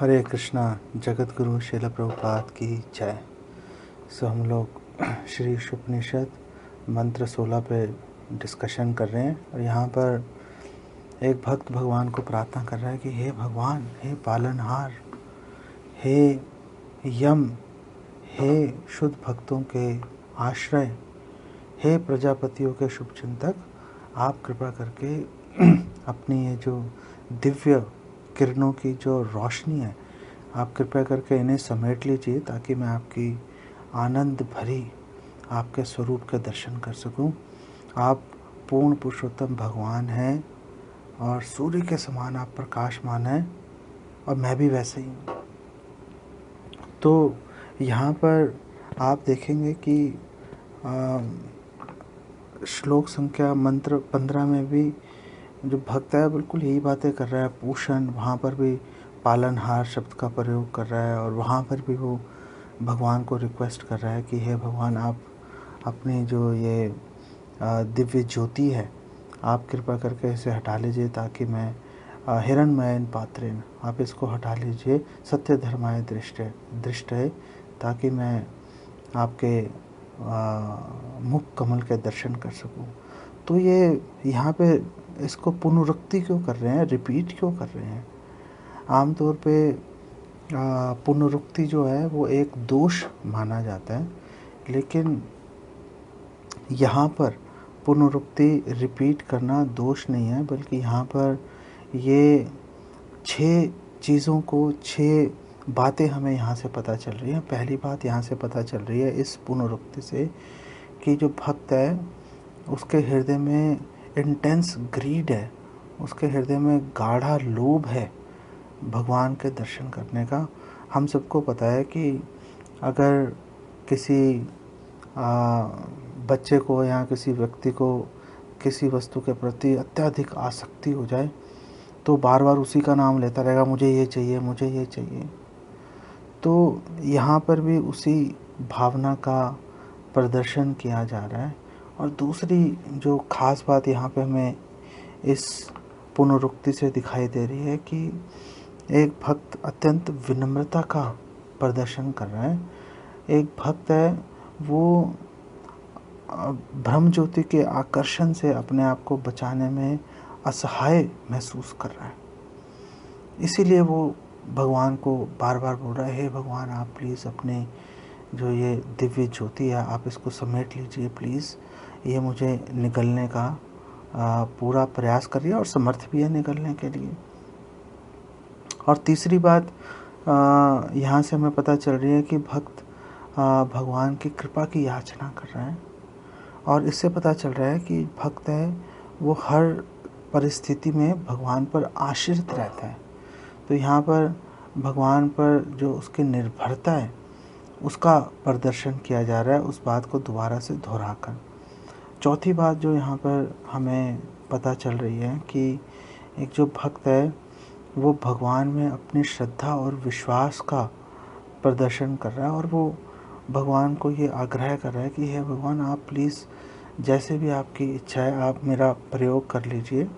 हरे कृष्णा। जगत गुरु श्रील प्रभुपाद की जय। हम लोग श्री उपनिषद मंत्र 16 पे डिस्कशन कर रहे हैं और यहाँ पर एक भक्त भगवान को प्रार्थना कर रहा है कि हे भगवान, हे पालनहार, हे यम, हे शुद्ध भक्तों के आश्रय, हे प्रजापतियों के शुभचिंतक, आप कृपा करके अपनी ये जो दिव्य किरणों की जो रोशनी है, आप कृपया करके इन्हें समेट लीजिए ताकि मैं आपकी आनंद भरी आपके स्वरूप के दर्शन कर सकूं। आप पूर्ण पुरुषोत्तम भगवान हैं और सूर्य के समान आप प्रकाशमान हैं और मैं भी वैसे ही हूँ। तो यहाँ पर आप देखेंगे कि श्लोक संख्या मंत्र 15 में भी जो भक्त है बिल्कुल यही बातें कर रहा है। पूषण, वहाँ पर भी पालनहार शब्द का प्रयोग कर रहा है और वहाँ पर भी वो भगवान को रिक्वेस्ट कर रहा है कि हे भगवान, आप अपनी जो ये दिव्य ज्योति है, आप कृपा करके इसे हटा लीजिए ताकि मैं हिरण्मयन पात्रेण, आप इसको हटा लीजिए, सत्य धर्माय दृष्टये, ताकि मैं आपके मुख कमल के दर्शन कर सकूं। तो ये यहाँ पे इसको पुनरुक्ति क्यों कर रहे हैं, रिपीट क्यों कर रहे हैं? आमतौर पे पुनरुक्ति जो है वो एक दोष माना जाता है, लेकिन यहाँ पर पुनरुक्ति रिपीट करना दोष नहीं है, बल्कि यहाँ पर ये 6 चीज़ों को 6 बातें हमें यहाँ से पता चल रही हैं। पहली बात यहाँ से पता चल रही है इस पुनरुक्ति से कि जो भक्त है उसके हृदय में इंटेंस ग्रीड है, उसके हृदय में गाढ़ा लोभ है भगवान के दर्शन करने का। हम सबको पता है कि अगर किसी बच्चे को या किसी व्यक्ति को किसी वस्तु के प्रति अत्यधिक आसक्ति हो जाए तो बार बार उसी का नाम लेता रहेगा, मुझे ये चाहिए, मुझे ये चाहिए। तो यहाँ पर भी उसी भावना का प्रदर्शन किया जा रहा है। और दूसरी जो खास बात यहाँ पे हमें इस पुनरुक्ति से दिखाई दे रही है कि एक भक्त अत्यंत विनम्रता का प्रदर्शन कर रहा है। एक भक्त है वो ब्रह्म ज्योति के आकर्षण से अपने आप को बचाने में असहाय महसूस कर रहा है। इसीलिए वो भगवान को बार बार बोल रहा है, हे भगवान, आप प्लीज़ अपने जो ये दिव्य ज्योति है आप इसको समेट लीजिए प्लीज़। ये मुझे निगलने का पूरा प्रयास करिए और समर्थ भी है निगलने के लिए। और तीसरी बात यहाँ से हमें पता चल रही है कि भक्त भगवान की कृपा की याचना कर रहा है और इससे पता चल रहा है कि भक्त है वो हर परिस्थिति में भगवान पर आश्रित रहता है। तो यहाँ पर भगवान पर जो उसकी निर्भरता है उसका प्रदर्शन किया जा रहा है, उस बात को दोबारा से दोहराकर। चौथी बात जो यहाँ पर हमें पता चल रही है कि एक जो भक्त है वो भगवान में अपनी श्रद्धा और विश्वास का प्रदर्शन कर रहा है और वो भगवान को ये आग्रह कर रहा है कि हे भगवान, आप प्लीज़ जैसे भी आपकी इच्छा है आप मेरा प्रयोग कर लीजिए।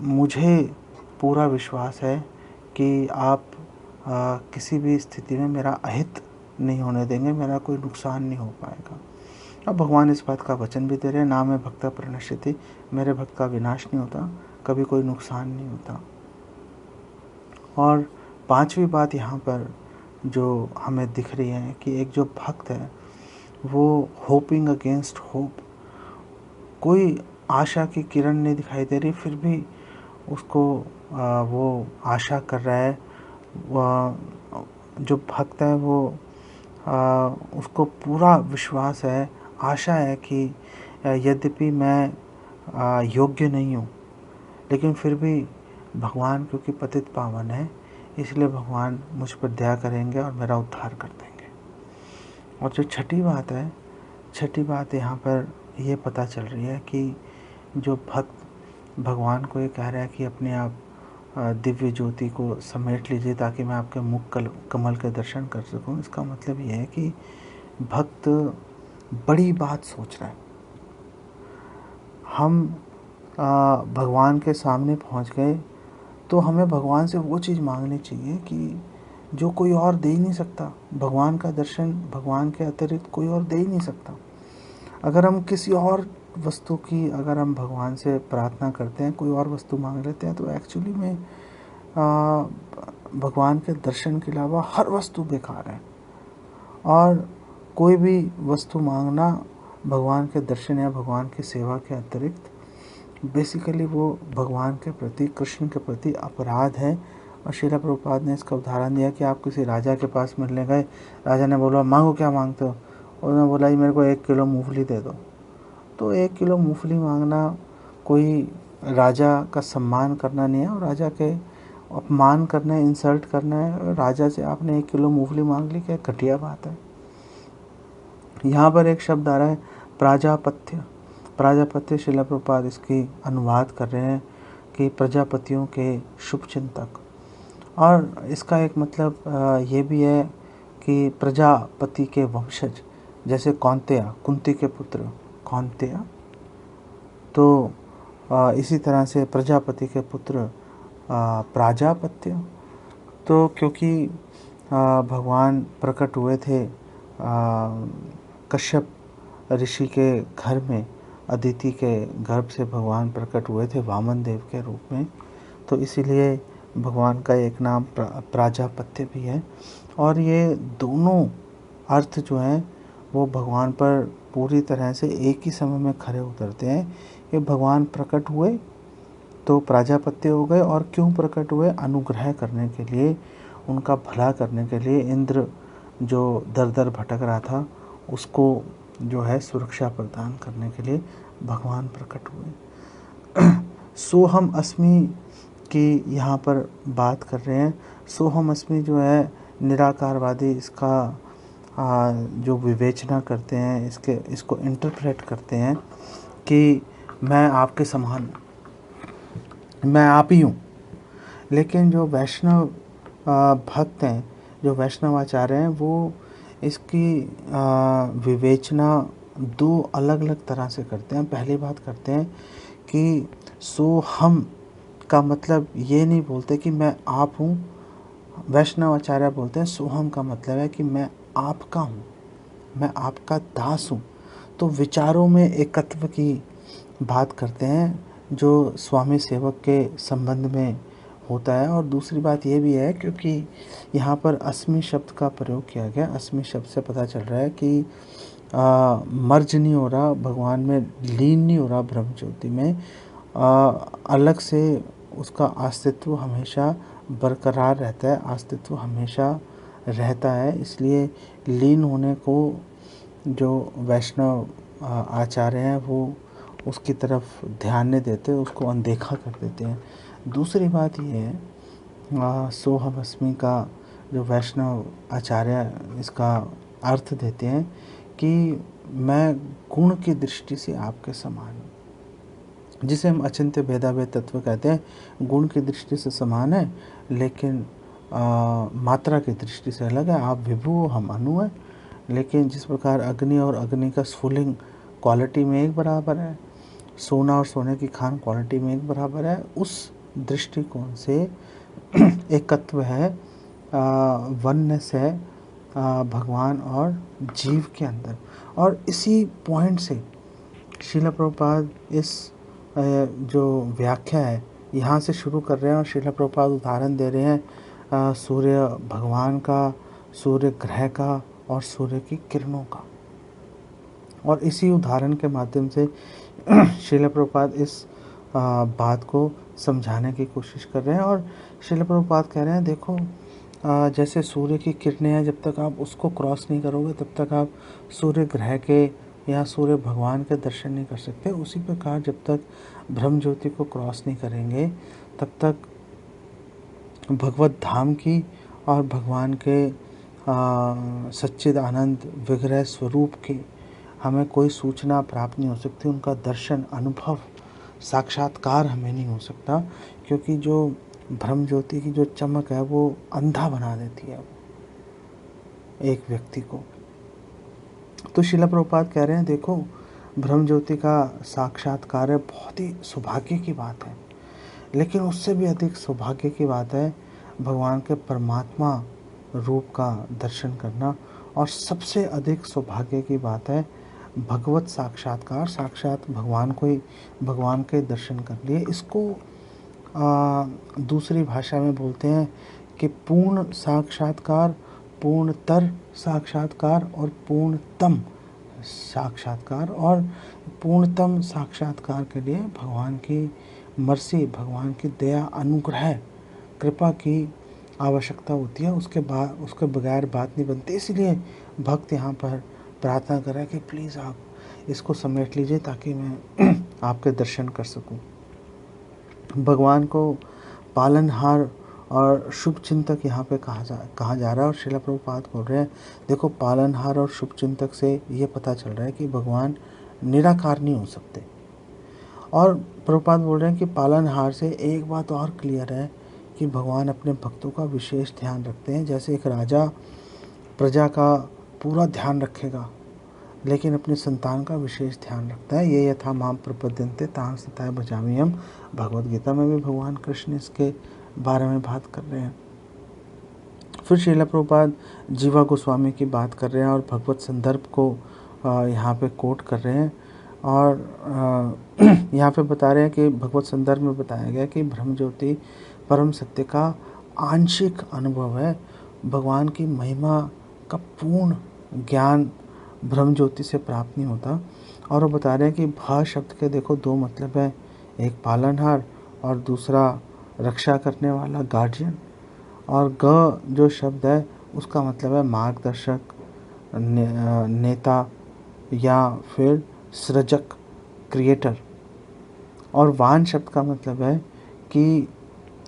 मुझे पूरा विश्वास है कि आप किसी भी स्थिति में मेरा अहित नहीं होने देंगे, मेरा कोई नुकसान नहीं हो पाएगा। अब भगवान इस बात का वचन भी दे रहे हैं, ना मैं भक्ता प्रणश्यति, मेरे भक्त का विनाश नहीं होता, कभी कोई नुकसान नहीं होता। और पांचवी बात यहाँ पर जो हमें दिख रही है कि एक जो भक्त है वो होपिंग अगेंस्ट होप, कोई आशा की किरण नहीं दिखाई दे रही, फिर भी उसको वो आशा कर रहा है। जो भक्त है वो उसको पूरा विश्वास है, आशा है कि यद्यपि मैं योग्य नहीं हूँ, लेकिन फिर भी भगवान क्योंकि पतित पावन है इसलिए भगवान मुझ पर दया करेंगे और मेरा उद्धार कर देंगे। और जो छठी बात यहाँ पर ये पता चल रही है कि जो भक्त भगवान को ये कह रहा है कि अपने आप दिव्य ज्योति को समेट लीजिए ताकि मैं आपके मुख कमल के दर्शन कर सकूं, इसका मतलब ये है कि भक्त बड़ी बात सोच रहा है। हम भगवान के सामने पहुंच गए तो हमें भगवान से वो चीज़ मांगनी चाहिए कि जो कोई और दे ही नहीं सकता। भगवान का दर्शन भगवान के अतिरिक्त कोई और दे ही नहीं सकता। अगर हम किसी और वस्तु की अगर हम भगवान से प्रार्थना करते हैं, कोई और वस्तु मांग लेते हैं, तो एक्चुअली में भगवान के दर्शन के अलावा हर वस्तु बेकार है। और कोई भी वस्तु मांगना भगवान के दर्शन या भगवान की सेवा के अतिरिक्त बेसिकली वो भगवान के प्रति, कृष्ण के प्रति अपराध है। और श्रील प्रभुपाद ने इसका उदाहरण दिया कि आप किसी राजा के पास मिलने गए, राजा ने बोला मांगो क्या मांगते हो, उन्होंने बोला जी मेरे को 1 किलो मूंगफली दे दो। तो 1 किलो मूंगफली मांगना कोई राजा का सम्मान करना नहीं है, और राजा के अपमान करना है, इंसल्ट करना है। राजा से आपने 1 किलो मूंगफली मांग ली, क्या घटिया बात है। यहाँ पर एक शब्द आ रहा है प्राजापत्य। प्राजापत्य श्रील प्रभुपाद इसकी अनुवाद कर रहे हैं कि प्रजापतियों के शुभ चिंतक। और इसका एक मतलब ये भी है कि प्रजापति के वंशज, जैसे कौंतेय, कुंती के पुत्र कौंतेय, तो इसी तरह से प्रजापति के पुत्र प्राजापत्य। तो क्योंकि भगवान प्रकट हुए थे कश्यप ऋषि के घर में, अदिति के गर्भ से भगवान प्रकट हुए थे वामन देव के रूप में, तो इसीलिए भगवान का एक नाम प्राजापत्य भी है। और ये दोनों अर्थ जो हैं वो भगवान पर पूरी तरह से एक ही समय में खरे उतरते हैं कि भगवान प्रकट हुए तो प्राजापत्य हो गए। और क्यों प्रकट हुए? अनुग्रह करने के लिए, उनका भला करने के लिए। इंद्र जो दर दर भटक रहा था उसको जो है सुरक्षा प्रदान करने के लिए भगवान प्रकट हुए। सोहम अस्मि की यहाँ पर बात कर रहे हैं। सोहम अस्मि जो है निराकारवादी इसका जो विवेचना करते हैं, इसको इंटरप्रेट करते हैं कि मैं आपके समान हूँ, मैं आप ही हूँ। लेकिन जो वैष्णव भक्त हैं, जो वैष्णव आचार्य हैं, वो इसकी विवेचना 2 अलग अलग तरह से करते हैं। पहली बात करते हैं कि सोहम का मतलब ये नहीं बोलते कि मैं आप हूँ। वैष्णव आचार्य बोलते हैं सोहम का मतलब है कि मैं आपका हूँ, मैं आपका दास हूँ। तो विचारों में एकत्व की बात करते हैं जो स्वामी सेवक के संबंध में होता है। और दूसरी बात ये भी है क्योंकि यहाँ पर अस्मि शब्द का प्रयोग किया गया। अस्मि शब्द से पता चल रहा है कि मर्ज नहीं हो रहा, भगवान में लीन नहीं हो रहा, ब्रह्म ज्योति में अलग से उसका अस्तित्व हमेशा बरकरार रहता है, अस्तित्व हमेशा रहता है। इसलिए लीन होने को जो वैष्णव आचार्य हैं वो उसकी तरफ ध्यान नहीं देते, उसको अनदेखा कर देते हैं। दूसरी बात ये है सोहम अस्मि का जो वैष्णव आचार्य इसका अर्थ देते हैं कि मैं गुण की दृष्टि से आपके समान हूँ, जिसे हम अचिंत्य भेदाभेद तत्व कहते हैं। गुण की दृष्टि से समान है लेकिन मात्रा की दृष्टि से अलग है। आप विभु हो, हम अनु हैं। लेकिन जिस प्रकार अग्नि और अग्नि का स्फुलिंग क्वालिटी में एक बराबर है, सोना और सोने की खान क्वालिटी में एक बराबर है, उस दृष्टिकोण से एकत्व है, वननेस है भगवान और जीव के अंदर। और इसी पॉइंट से श्रील प्रभुपाद इस जो व्याख्या है यहाँ से शुरू कर रहे हैं। और श्रील प्रभुपाद उदाहरण दे रहे हैं सूर्य भगवान का, सूर्य ग्रह का और सूर्य की किरणों का। और इसी उदाहरण के माध्यम से श्रील प्रभुपाद इस बात को समझाने की कोशिश कर रहे हैं। और श्रील प्रभुपाद कह रहे हैं देखो जैसे सूर्य की किरणें हैं, जब तक आप उसको क्रॉस नहीं करोगे तब तक आप सूर्य ग्रह के या सूर्य भगवान के दर्शन नहीं कर सकते। उसी प्रकार जब तक ब्रह्म ज्योति को क्रॉस नहीं करेंगे तब तक भगवत धाम की और भगवान के सच्चिद आनंद विग्रह स्वरूप की हमें कोई सूचना प्राप्त नहीं हो सकती, उनका दर्शन, अनुभव, साक्षात्कार हमें नहीं हो सकता। क्योंकि जो ब्रह्म ज्योति की जो चमक है वो अंधा बना देती है एक व्यक्ति को। तो श्रील प्रभुपाद कह रहे हैं देखो ब्रह्म ज्योति का साक्षात्कार है, बहुत ही सौभाग्य की बात है। लेकिन उससे भी अधिक सौभाग्य की बात है भगवान के परमात्मा रूप का दर्शन करना, और सबसे अधिक सौभाग्य की बात है भगवत साक्षात्कार, साक्षात भगवान को ही, भगवान के दर्शन कर लिए। इसको दूसरी भाषा में बोलते हैं कि पूर्ण साक्षात्कार, पूर्णतर साक्षात्कार और पूर्णतम साक्षात्कार। और पूर्णतम साक्षात्कार के लिए भगवान की मर्सी, भगवान की दया, अनुग्रह, कृपा की आवश्यकता होती है। उसके बगैर बात नहीं बनती। इसलिए भक्त यहाँ पर प्रार्थना कर रहा है कि प्लीज़ आप इसको समेट लीजिए ताकि मैं आपके दर्शन कर सकूं। भगवान को पालनहार और शुभ चिंतक यहाँ पे कहा जा रहा है। और श्रील प्रभुपाद बोल रहे हैं, देखो पालनहार और शुभ चिंतक से ये पता चल रहा है कि भगवान निराकार नहीं हो सकते। और प्रभुपाद बोल रहे हैं कि पालनहार से एक बात और क्लियर है कि भगवान अपने भक्तों का विशेष ध्यान रखते हैं। जैसे एक राजा प्रजा का पूरा ध्यान रखेगा लेकिन अपनी संतान का विशेष ध्यान रखता है। ये यथा माम प्रपद्यन्ते तां सताय भजामि हम। भगवद गीता में भी भगवान कृष्ण इसके बारे में बात कर रहे हैं। फिर श्रील प्रभुपाद जीवा गोस्वामी की बात कर रहे हैं और भगवत संदर्भ को यहाँ पे कोट कर रहे हैं। और यहाँ पे बता रहे हैं कि भगवत संदर्भ में बताया गया कि ब्रह्म ज्योति परम सत्य का आंशिक अनुभव है। भगवान की महिमा का पूर्ण ज्ञान ब्रह्म ज्योति से प्राप्त नहीं होता। और वो बता रहे हैं कि भा शब्द के देखो दो मतलब है, एक पालनहार और दूसरा रक्षा करने वाला, गार्जियन। और ग जो शब्द है उसका मतलब है मार्गदर्शक, नेता या फिर सृजक, क्रिएटर। और वान शब्द का मतलब है कि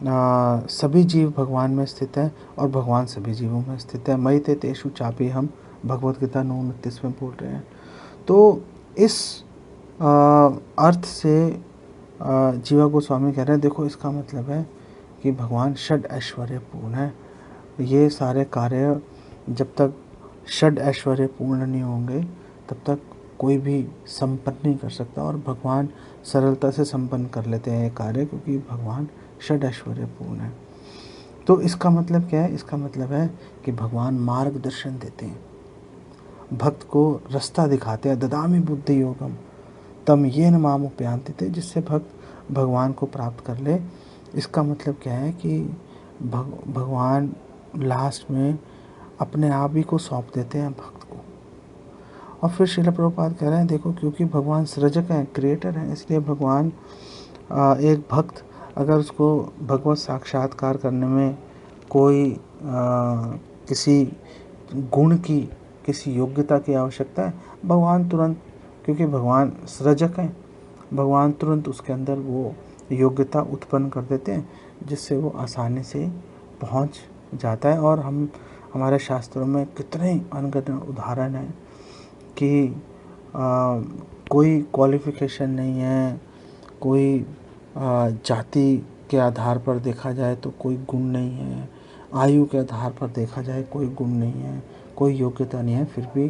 सभी जीव भगवान में स्थित है और भगवान सभी जीवों में स्थित है। मयि ते तेषु चापि हम, भगवद गीता 9:29 में बोल रहे हैं। तो इस अर्थ से जीवा गोस्वामी कह रहे हैं, देखो इसका मतलब है कि भगवान षड ऐश्वर्य पूर्ण है। ये सारे कार्य जब तक षड ऐश्वर्य पूर्ण नहीं होंगे तब तक कोई भी संपन्न नहीं कर सकता। और भगवान सरलता से संपन्न कर लेते हैं ये कार्य क्योंकि भगवान षड ऐश्वर्य पूर्ण है। तो इसका मतलब क्या है? इसका मतलब है कि भगवान मार्गदर्शन देते हैं, भक्त को रास्ता दिखाते हैं। ददामि बुद्धि योगम तम येन माम उपयान्ति थे, जिससे भक्त भगवान को प्राप्त कर ले। इसका मतलब क्या है कि भगवान लास्ट में अपने आप ही को सौंप देते हैं भक्त को। और फिर श्रील प्रभुपाद कह रहे हैं, देखो क्योंकि भगवान सृजक हैं, क्रिएटर हैं, इसलिए भगवान एक भक्त अगर उसको भगवत साक्षात्कार करने में कोई किसी गुण की, किसी योग्यता की आवश्यकता है, भगवान तुरंत, क्योंकि भगवान सृजक हैं, भगवान तुरंत उसके अंदर वो योग्यता उत्पन्न कर देते हैं जिससे वो आसानी से पहुंच जाता है। और हमारे शास्त्रों में कितने अनगिनत उदाहरण हैं कि कोई क्वालिफिकेशन नहीं है, कोई जाति के आधार पर देखा जाए तो कोई गुण नहीं है, आयु के आधार पर देखा जाए कोई गुण नहीं है, कोई योग्यता नहीं है, फिर भी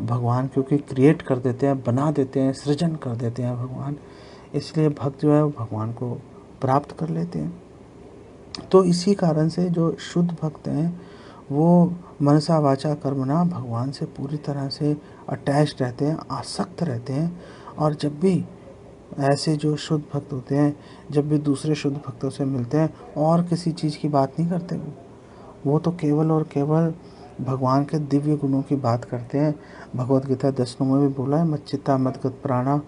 भगवान क्योंकि क्रिएट कर देते हैं, बना देते हैं, सृजन कर देते हैं भगवान, इसलिए भक्त जो है वो भगवान को प्राप्त कर लेते हैं। तो इसी कारण से जो शुद्ध भक्त हैं वो मनसा वाचा कर्मणा भगवान से पूरी तरह से अटैच्ड रहते हैं, आसक्त रहते हैं। और जब भी ऐसे जो शुद्ध भक्त होते हैं, जब भी दूसरे शुद्ध भक्तों से मिलते हैं और किसी चीज़ की बात नहीं करते, वो तो केवल और केवल भगवान के दिव्य गुणों की बात करते हैं। भगवद गीता 10 में भी बोला है, मच्चित्ता मद्गत प्राणा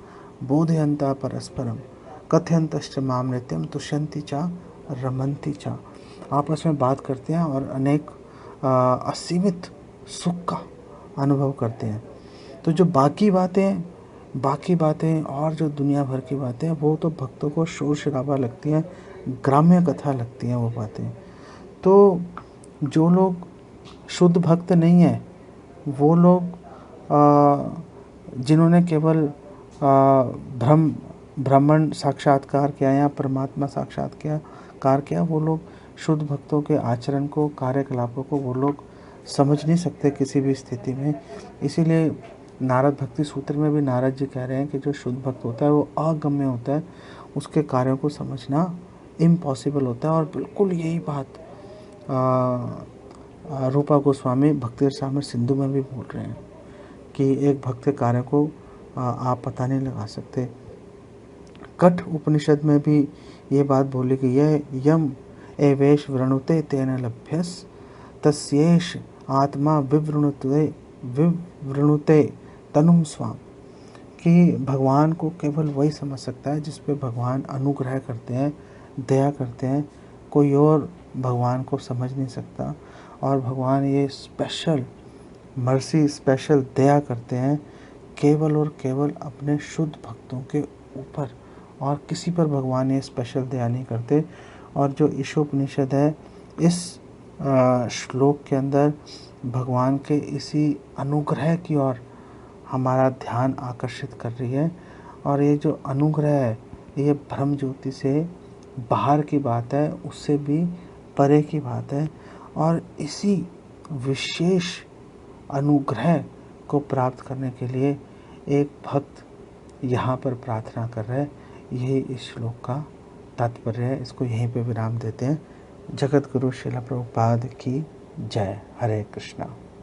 बोधयन्ता परस्परम कथयन्तश्च माम नित्यम तुष्यन्ति चा रमन्ति चा। आपस में बात करते हैं और अनेक असीमित सुख का अनुभव करते हैं। तो जो बाकी बातें और जो दुनिया भर की बातें हैं वो तो भक्तों को शोर शराबा लगती हैं, ग्राम्य कथा लगती हैं वो बातें। तो जो लोग शुद्ध भक्त नहीं है, वो लोग जिन्होंने केवल ब्राह्मण साक्षात्कार किया या परमात्मा साक्षात्कार किया, वो लोग शुद्ध भक्तों के आचरण को, कार्यकलापों को वो लोग समझ नहीं सकते किसी भी स्थिति में। इसीलिए नारद भक्ति सूत्र में भी नारद जी कह रहे हैं कि जो शुद्ध भक्त होता है वो अगम्य होता है, उसके कार्यों को समझना इम्पॉसिबल होता है। और बिल्कुल यही बात रूपा गोस्वामी भक्ति रसामृत सिंधु में भी बोल रहे हैं कि एक भक्त कार्य को आप पता नहीं लगा सकते। कठ उपनिषद में भी ये बात बोली कि यह यम एवेश वृणुते तेन लभ्यस तस्येष आत्मा विवृणुते तनुम स्वाम, कि भगवान को केवल वही समझ सकता है जिस पे भगवान अनुग्रह करते हैं, दया करते हैं। कोई और भगवान को समझ नहीं सकता। और भगवान ये स्पेशल मर्सी, स्पेशल दया करते हैं केवल और केवल अपने शुद्ध भक्तों के ऊपर, और किसी पर भगवान ये स्पेशल दया नहीं करते। और जो ईशोपनिषद है, इस श्लोक के अंदर भगवान के इसी अनुग्रह की ओर हमारा ध्यान आकर्षित कर रही है। और ये जो अनुग्रह है, ये ब्रह्म ज्योति से बाहर की बात है, उससे भी परे की बात है। और इसी विशेष अनुग्रह को प्राप्त करने के लिए एक भक्त यहाँ पर प्रार्थना कर रहा है। यही इस श्लोक का तात्पर्य है। इसको यहीं पे विराम देते हैं। जगत गुरु श्रील प्रभुपाद की जय। हरे कृष्णा।